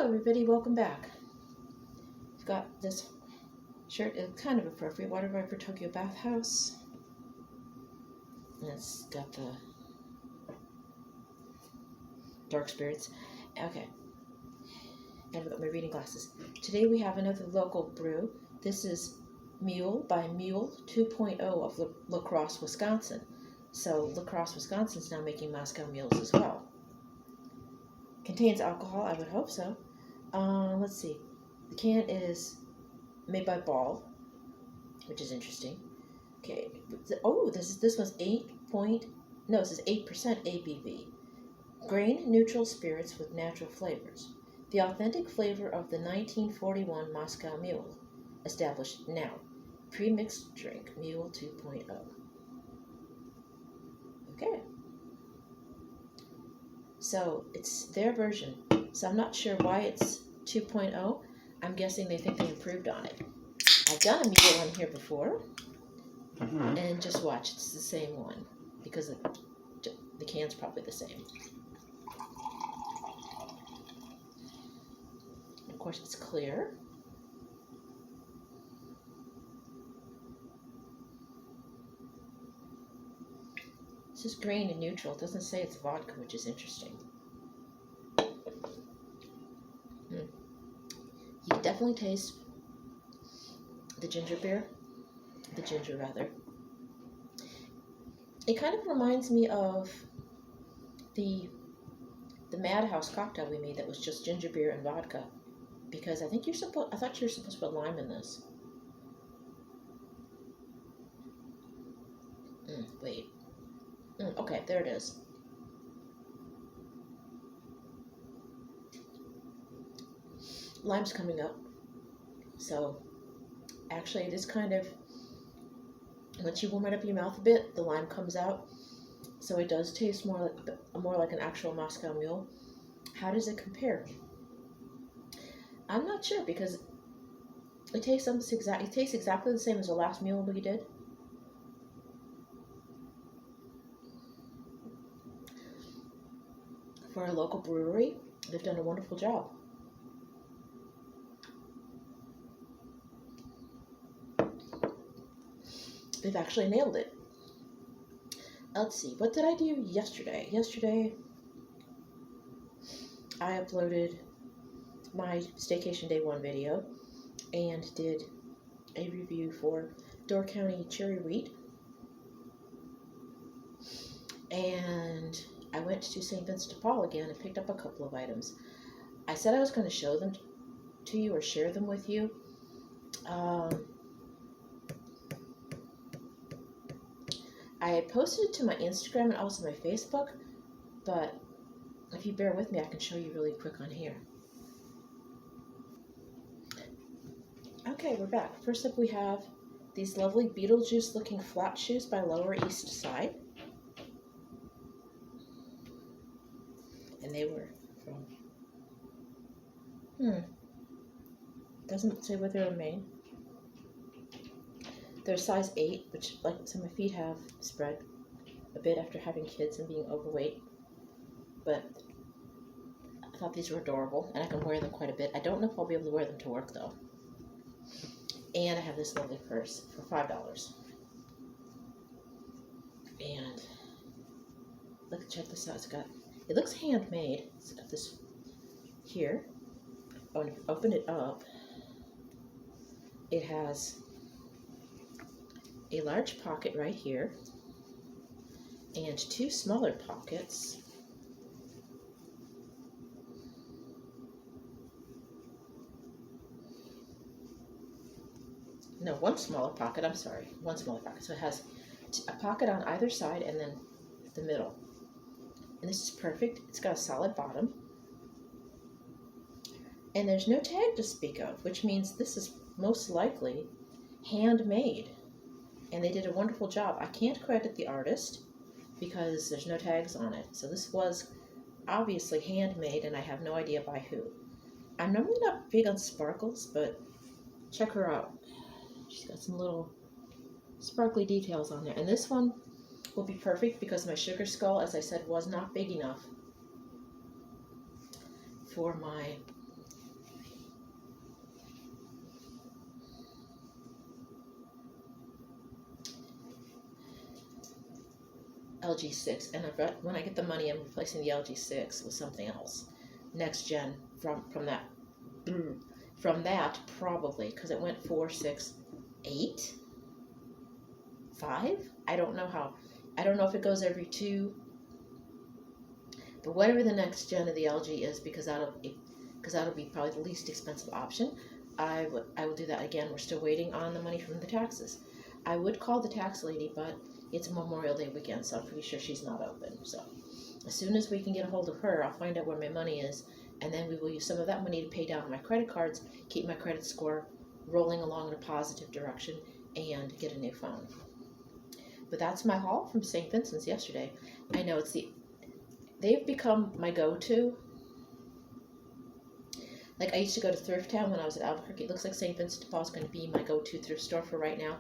Hello everybody, welcome back. I've got this shirt, it's kind of appropriate, Water Viper Tokyo Bathhouse. And it's got the dark spirits. Okay. And I've got my reading glasses. Today we have another local brew. This is Mule by Mule 2.0 of Lacrosse, Wisconsin. So Lacrosse, Wisconsin is now making Moscow Mules as well. Contains alcohol, I would hope so. Let's see. The can is made by Ball, which is interesting. Okay. Oh, this one's 8% ABV. Grain neutral spirits with natural flavors. The authentic flavor of the 1941 Moscow Mule. Established now. Pre-mixed drink, Mule 2.0. Okay. So it's their version. So I'm not sure why it's 2.0. I'm guessing they think they improved on it. I've done a Mule on here before. And just watch, it's the same one. Because the can's probably the same. Of course, it's clear. It's just grain and neutral. It doesn't say it's vodka, which is interesting. You can definitely taste the ginger beer. The ginger, rather. It kind of reminds me of the Madhouse cocktail we made that was just ginger beer and vodka. Because I thought you were supposed to put lime in this. Wait. Okay, there it is. Lime's coming up. So, actually it is kind of, once you warm it up in your mouth a bit, the lime comes out. So it does taste more like an actual Moscow Mule. How does it compare? I'm not sure because it tastes exactly the same as the last Mule we did. For a local brewery, they've done a wonderful job. They've actually nailed it. Let's see, what did I do yesterday? Yesterday, I uploaded my Staycation Day 1 video and did a review for Door County Cherry Wheat. And I went to St. Vincent de Paul again and picked up a couple of items. I said I was going to show them to you or share them with you. I posted it to my Instagram and also my Facebook, but if you bear with me, I can show you really quick on here. Okay, we're back. First up, we have these lovely Beetlejuice-looking flat shoes by Lower East Side. And they were from, doesn't say where they were made. They're size 8, which, so my feet have spread a bit after having kids and being overweight. But I thought these were adorable, and I can wear them quite a bit. I don't know if I'll be able to wear them to work, though. And I have this lovely purse for $5. And check this out. It looks handmade. It's got this here. Oh, and if you open it up, it has a large pocket right here and two smaller pockets. No, one smaller pocket, I'm sorry. One smaller pocket. So it has a pocket on either side and then the middle. And this is perfect. It's got a solid bottom. And there's no tag to speak of, which means this is most likely handmade. And they did a wonderful job. I can't credit the artist because there's no tags on it. So this was obviously handmade and I have no idea by who. I'm normally not big on sparkles, but check her out. She's got some little sparkly details on there. And this one will be perfect because my sugar skull, as I said, was not big enough for my LG6, and when I get the money, I'm replacing the LG6 with something else, next gen from that. From that, probably, because it went 4, 6, 8, 5. I don't know how. I don't know if it goes every 2, but whatever the next gen of the LG is, because that'll be probably the least expensive option. I will do that again. We're still waiting on the money from the taxes. I would call the tax lady, but it's Memorial Day weekend, so I'm pretty sure she's not open. So as soon as we can get a hold of her, I'll find out where my money is, and then we will use some of that money to pay down my credit cards, keep my credit score rolling along in a positive direction, and get a new phone. But that's my haul from St. Vincent's yesterday. I know they've become my go-to. Like, I used to go to Thrift Town when I was at Albuquerque. It looks like St. Vincent de Paul is going to be my go-to thrift store for right now,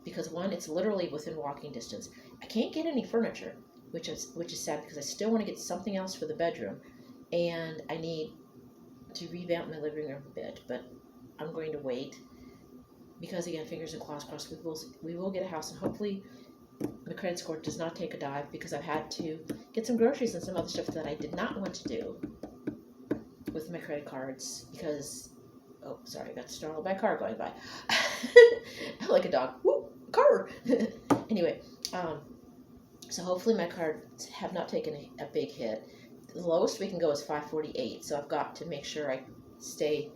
because one, it's literally within walking distance. I can't get any furniture, which is sad, because I still want to get something else for the bedroom, and I need to revamp my living room a bit, but I'm going to wait, because again, fingers and claws crossed, we will get a house, and hopefully my credit score does not take a dive, because I've had to get some groceries and some other stuff that I did not want to do with my credit cards, because, oh, sorry, I got startled by a car going by. Like a dog. Woo, car! Anyway, so hopefully my cards have not taken a big hit. The lowest we can go is 548, so I've got to make sure I stay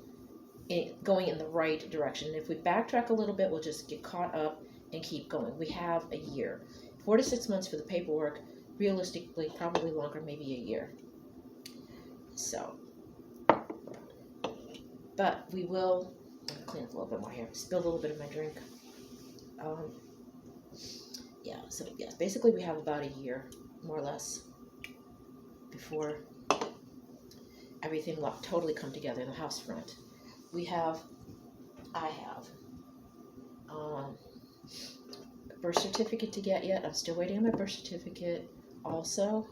going in the right direction. And if we backtrack a little bit, we'll just get caught up and keep going. We have a year. 4 to 6 months for the paperwork, realistically, probably longer, maybe a year. So, but we will clean up a little bit more here. Spilled a little bit of my drink. Yeah, so yes, basically we have about a year, more or less, before everything will totally come together in the house front. I have a birth certificate to get yet. I'm still waiting on my birth certificate. Also,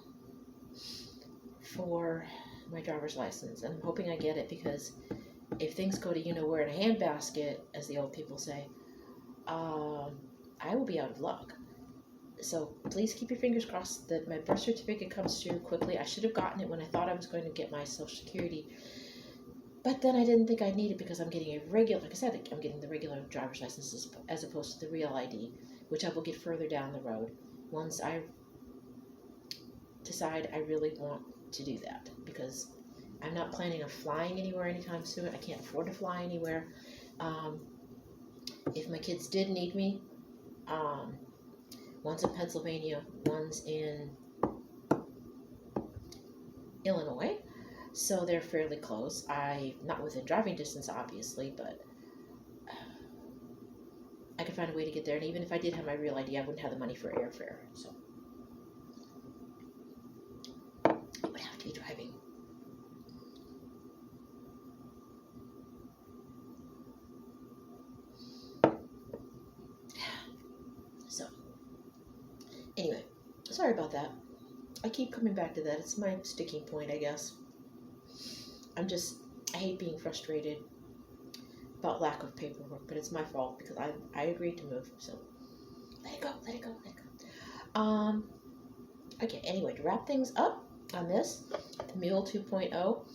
for my driver's license, and I'm hoping I get it, because if things go to you-know-where in a handbasket, as the old people say, I will be out of luck. So please keep your fingers crossed that my birth certificate comes through quickly. I should have gotten it when I thought I was going to get my Social Security, but then I didn't think I'd need it, because I'm getting a regular, like I said, I'm getting the regular driver's license as opposed to the real ID, which I will get further down the road once I decide I really want to do that, because I'm not planning on flying anywhere anytime soon. I can't afford to fly anywhere. If my kids did need me, one's in Pennsylvania, one's in Illinois, so they're fairly close. Not within driving distance, obviously, but I could find a way to get there, and even if I did have my real ID, I wouldn't have the money for airfare, so I would have to be driving. So, anyway, sorry about that. I keep coming back to that. It's my sticking point, I guess. I hate being frustrated about lack of paperwork, but it's my fault, because I agreed to move, so let it go. Okay, anyway, to wrap things up on this, the Mule 2.0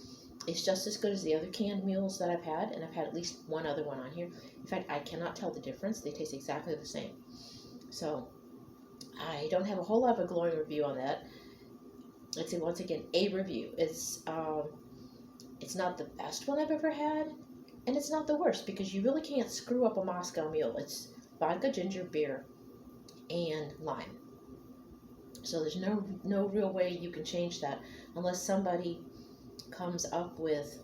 is just as good as the other canned mules that I've had, and I've had at least one other one on here. In fact, I cannot tell the difference. They taste exactly the same. So, I don't have a whole lot of a glowing review on that. Let's see, once again, a review. It's not the best one I've ever had, and it's not the worst, because you really can't screw up a Moscow Mule. It's vodka, ginger beer, and lime. So there's no real way you can change that unless somebody comes up with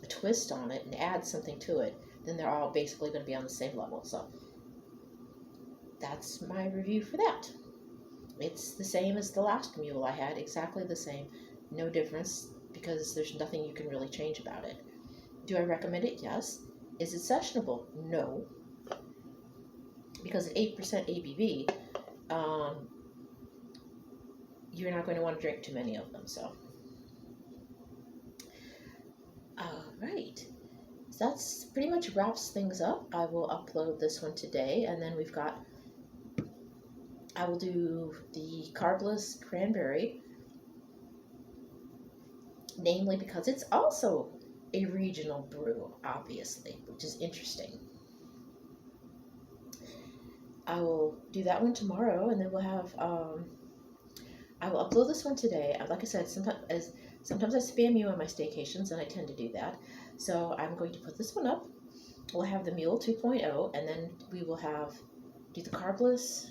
a twist on it and adds something to it. Then they're all basically going to be on the same level. So that's my review for that. It's the same as the last mule I had, exactly the same, no difference, because there's nothing you can really change about it. Do I recommend it? Yes. Is it sessionable? No. Because at 8% ABV, you're not going to want to drink too many of them, so. Alright. So that's pretty much wraps things up. I will upload this one today, and then we've got I will do the carbless cranberry, namely because it's also a regional brew, obviously, which is interesting. I will do that one tomorrow, and then we'll have. I will upload this one today. Like I said, sometimes I spam you on my staycations, and I tend to do that. So I'm going to put this one up. We'll have the Mule 2.0, and then we will do the carbless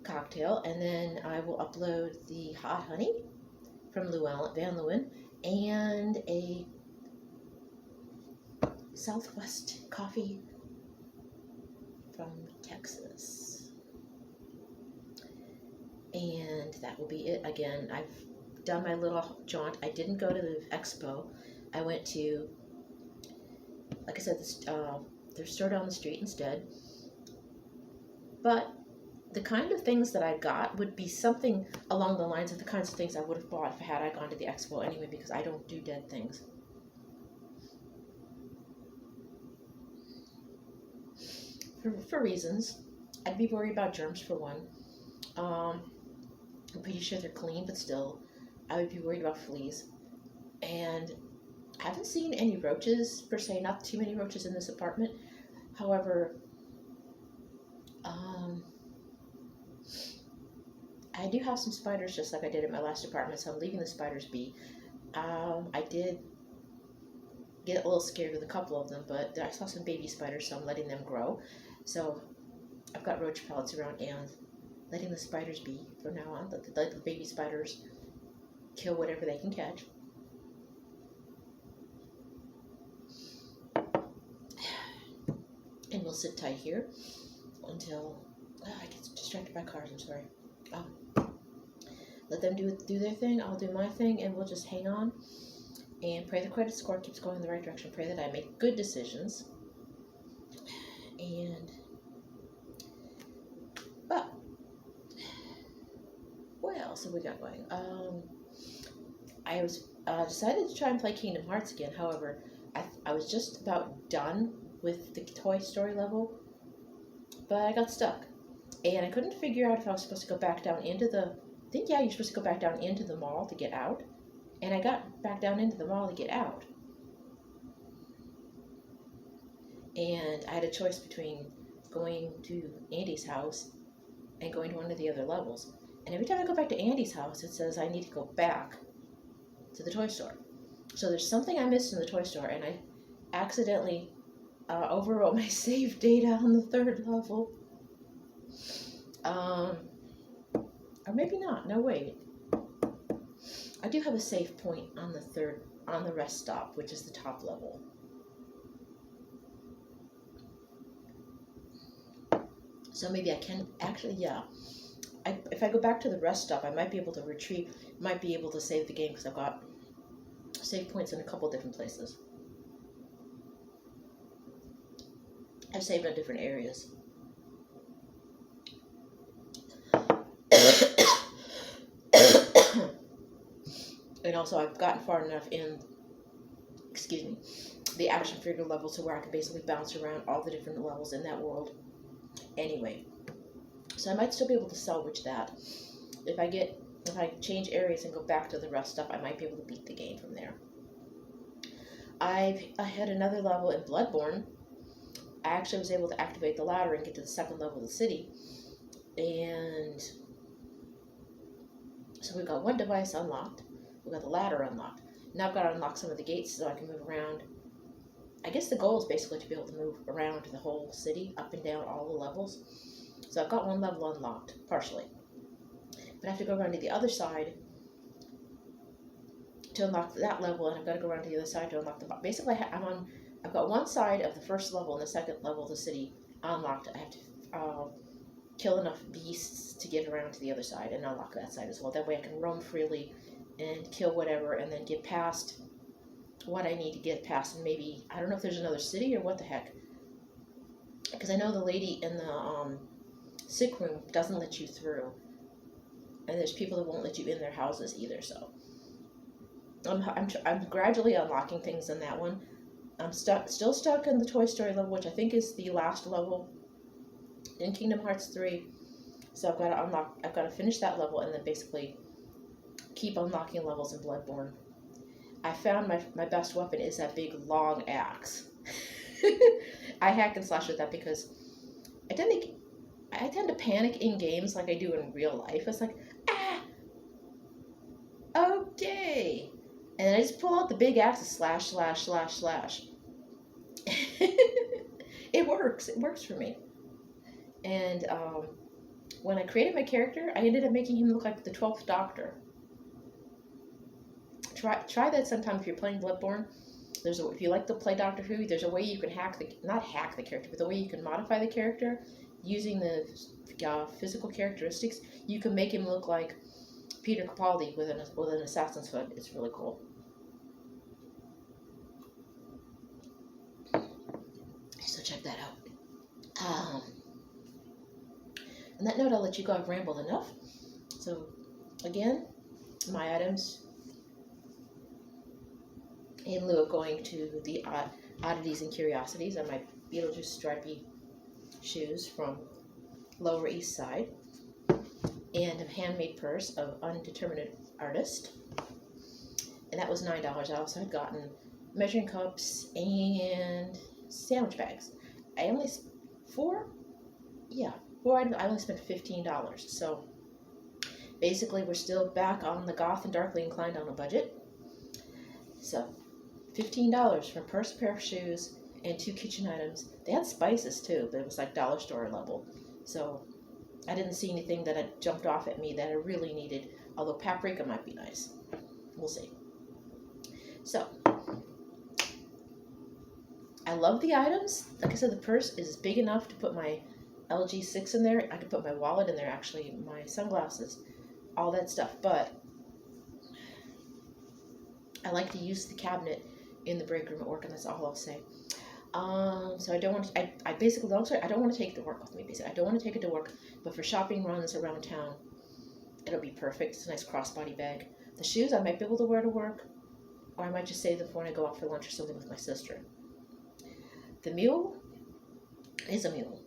cocktail, and then I will upload the hot honey from Van Leeuwen, and a Southwest coffee from Texas. And that will be it. Again, I've done my little jaunt. I didn't go to the expo. I went to, like I said, their store down the street instead. But the kind of things that I got would be something along the lines of the kinds of things I would have bought if I gone to the expo anyway, because I don't do dead things. For reasons. I'd be worried about germs for one. I'm pretty sure they're clean, but still, I would be worried about fleas. And I haven't seen any roaches, per se, not too many roaches in this apartment. However, I do have some spiders, just like I did in my last apartment, so I'm leaving the spiders be. I did get a little scared with a couple of them, but I saw some baby spiders, so I'm letting them grow. So I've got roach pellets around and letting the spiders be from now on. Let the baby spiders kill whatever they can catch. And we'll sit tight here until I get distracted by cars. I'm sorry. Let them do their thing. I'll do my thing, and we'll just hang on and pray the credit score keeps going in the right direction. Pray that I make good decisions. And what else have we got going? I was decided to try and play Kingdom Hearts again. However, I was just about done with the Toy Story level, but I got stuck, and I couldn't figure out if I was supposed to go back down into the. I think you're supposed to go back down into the mall to get out, and I got back down into the mall to get out, and I had a choice between going to Andy's house and going to one of the other levels. And every time I go back to Andy's house, it says I need to go back to the toy store. So there's something I missed in the toy store, and I accidentally overwrote my save data on the 3rd level. Or maybe not. No, wait. I do have a save point on the rest stop, which is the top level. So maybe I can actually, yeah. If I go back to the rest stop, I might be able to save the game, because I've got save points in a couple different places. I've saved on different areas. And also, I've gotten far enough in, the action figure level to where I can basically bounce around all the different levels in that world anyway. So I might still be able to salvage that. If I change areas and go back to the rest stop, I might be able to beat the game from there. I had another level in Bloodborne. I actually was able to activate the ladder and get to the 2nd level of the city. And so we've got one device unlocked. We've got the ladder unlocked. Now I've got to unlock some of the gates so I can move around. I guess the goal is basically to be able to move around the whole city, up and down all the levels. So I've got one level unlocked, partially. But I have to go around to the other side to unlock that level, and I've got to go around to the other side to unlock the... Basically, I've got one side of the 1st level and the 2nd level of the city unlocked. I have to kill enough beasts to get around to the other side and unlock that side as well. That way I can roam freely and kill whatever, and then get past what I need to get past, and maybe, I don't know if there's another city or what the heck. Because I know the lady in the sick room doesn't let you through, and there's people that won't let you in their houses either. So I'm gradually unlocking things in that one. I'm still stuck in the Toy Story level, which I think is the last level in Kingdom Hearts 3. So I've got to finish that level and then basically keep unlocking levels in Bloodborne. I found my best weapon is that big long axe. I hack and slash with that because I tend to panic in games like I do in real life. It's like, okay. And then I just pull out the big axe and slash, slash, slash, slash. It works. It works for me. And when I created my character, I ended up making him look like the 12th Doctor. Try that sometime if you're playing Bloodborne. If you like to play Doctor Who, there's a way you can not hack the character, but the way you can modify the character using the physical characteristics. You can make him look like Peter Capaldi with an assassin's foot. It's really cool. So check that out. On that note, I'll let you go. I've rambled enough. So again, my items, in lieu of going to the oddities and curiosities, are my Beetlejuice stripy shoes from Lower East Side, and a handmade purse of undetermined artist, and that was $9. I also had gotten measuring cups and sandwich bags. I only four items. I only spent $15. So basically, we're still back on the goth and darkly inclined on a budget. So $15 for a purse, pair of shoes, and 2 kitchen items. They had spices too, but it was like dollar store level. So I didn't see anything that had jumped off at me that I really needed, although paprika might be nice. We'll see. So I love the items. Like I said, the purse is big enough to put my LG 6 in there. I could put my wallet in there, actually, my sunglasses, all that stuff. But I like to use the cabinet in the break room at work, and that's all I'll say. So I don't want to, I basically, long story, I don't want to take it to work with me, basically. I don't want to take it to work, but for shopping runs around town, it'll be perfect. It's a nice crossbody bag. The shoes I might be able to wear to work, or I might just save them for when I go out for lunch or something with my sister. The mule is a mule.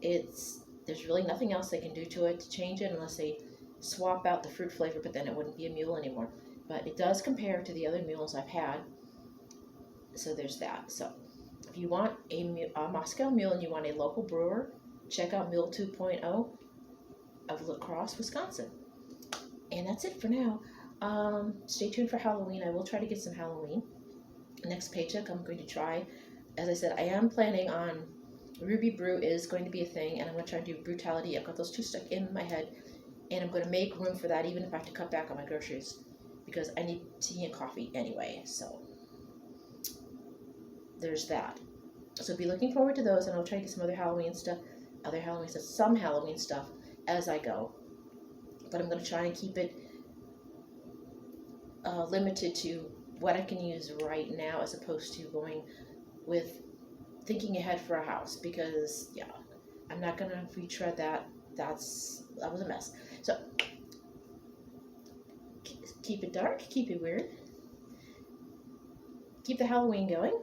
There's really nothing else they can do to it to change it unless they swap out the fruit flavor, but then it wouldn't be a mule anymore. But it does compare to the other mules I've had, so there's that. So if you want a Moscow Mule and you want a local brewer, check out Mule 2.0 of Lacrosse, Wisconsin. And that's it for now. Stay tuned for Halloween. I will try to get some Halloween. Next paycheck, I'm going to try. As I said, I am planning on Ruby Brew is going to be a thing, and I'm going to try to do Brutality. I've got those 2 stuck in my head, and I'm going to make room for that, even if I have to cut back on my groceries, because I need tea and coffee anyway. So there's that. So be looking forward to those, and I'll try to get some some Halloween stuff as I go. But I'm going to try and keep it limited to what I can use right now, as opposed to going with thinking ahead for a house, because I'm not going to retread that. That was a mess. So keep it dark, keep it weird, keep the Halloween going.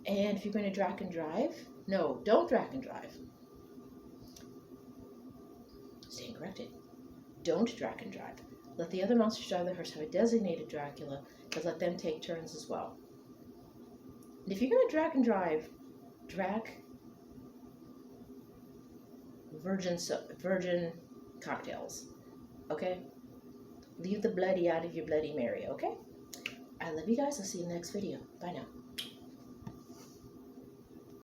And if you're going to drag and drive, no, don't drag and drive. Stand corrected. Don't drag and drive. Let the other monsters drive the hearse. Have a designated Dracula, but let them take turns as well. And if you're going to drag and drive, drag virgin cocktails, okay? Leave the bloody out of your Bloody Mary, okay? I love you guys. I'll see you in the next video. Bye now.